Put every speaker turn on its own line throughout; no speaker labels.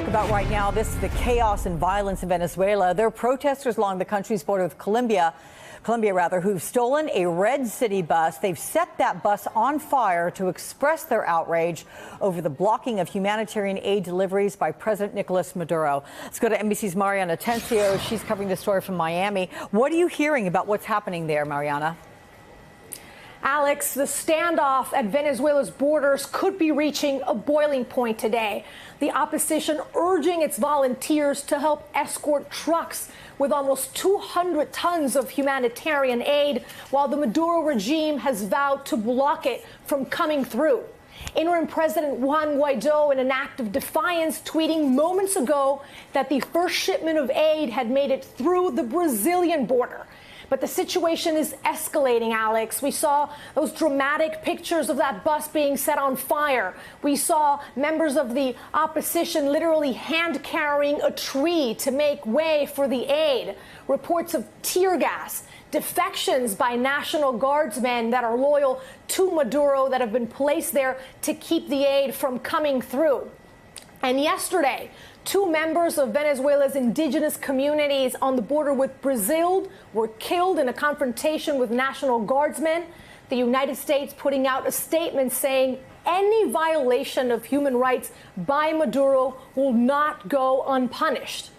About right now, this is the chaos and violence in Venezuela. There are protesters along the country's border with Colombia, who've stolen a red city bus. They've set that bus on fire to express their outrage over the blocking of humanitarian aid deliveries by President Nicolas Maduro. Let's go to NBC's Mariana Atencio. She's covering the story from Miami. What are you hearing about what's happening there, Mariana?
Alex, the standoff at Venezuela's borders could be reaching a boiling point today. The opposition urging its volunteers to help escort trucks with almost 200 tons of humanitarian aid, while the Maduro regime has vowed to block it from coming through. Interim President Juan Guaido, in an act of defiance, tweeting moments ago that the first shipment of aid had made it through the Brazilian border. But the situation is escalating, Alex. We saw those dramatic pictures of that bus being set on fire. We saw members of the opposition literally hand-carrying a tree to make way for the aid. Reports of tear gas, defections by National Guardsmen that are loyal to Maduro that have been placed there to keep the aid from coming through. And yesterday, 2 members of Venezuela's indigenous communities on the border with Brazil were killed in a confrontation with National Guardsmen. The United States putting out a statement saying any violation of human rights by Maduro will not go unpunished.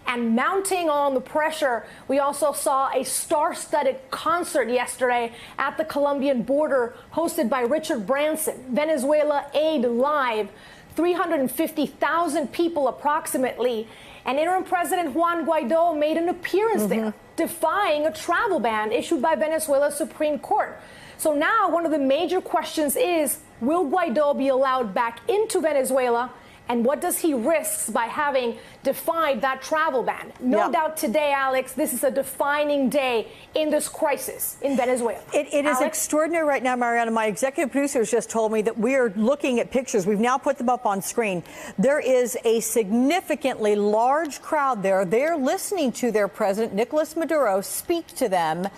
And mounting on the pressure, we also saw a star-studded concert yesterday at the Colombian border hosted by Richard Branson, Venezuela Aid Live. 350,000 people approximately, and Interim President Juan Guaido made an appearance there, defying a travel ban issued by Venezuela's Supreme Court. So now one of the major questions is, will Guaido be allowed back into Venezuela? And what does he risk by having defied that travel ban? No doubt today, Alex, this is a defining day in this crisis in Venezuela.
It is extraordinary right now, Mariana. My executive producers just told me that we are looking at pictures. We've now put them up on screen. There is a significantly large crowd there. They're listening to their president, Nicolas Maduro, speak to them.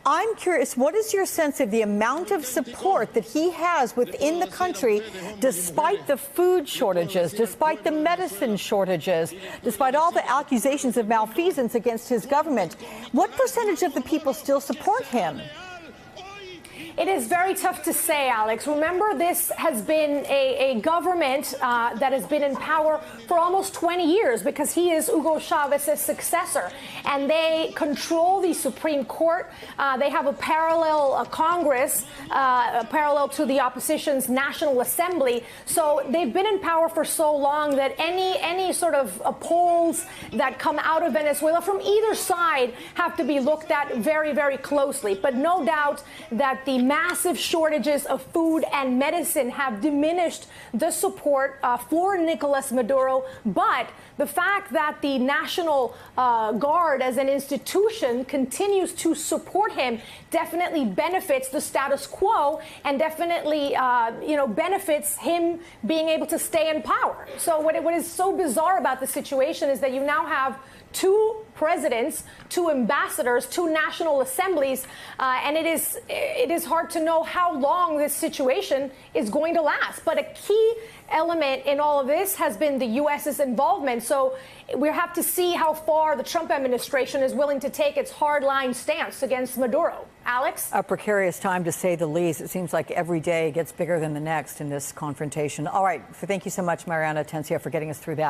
I'm curious, what is your sense of the amount of support that he has within the country, despite the food shortages, despite the medicine shortages, despite all the accusations of malfeasance against his government? What percentage of the people still support him?
It is very tough to say, Alex. Remember, this has been a government that has been in power for almost 20 years because he is Hugo Chávez's successor. And they control the Supreme Court. They have a parallel Congress, parallel to the opposition's National Assembly. So they've been in power for so long that any sort of polls that come out of Venezuela from either side have to be looked at very, very closely. But no doubt that the massive shortages of food and medicine have diminished the support for Nicolas Maduro. But the fact that the National Guard as an institution continues to support him definitely benefits the status quo and definitely, benefits him being able to stay in power. So what is so bizarre about the situation is that you now have 2 presidents, 2 ambassadors, 2 national assemblies, and it is hard to know how long this situation is going to last. But a key element in all of this has been the U.S.'s involvement. So we have to see how far the Trump administration is willing to take its hardline stance against Maduro. Alex?
A precarious time, to say the least. It seems like every day gets bigger than the next in this confrontation. All right. Thank you so much, Mariana Atencio, for getting us through that.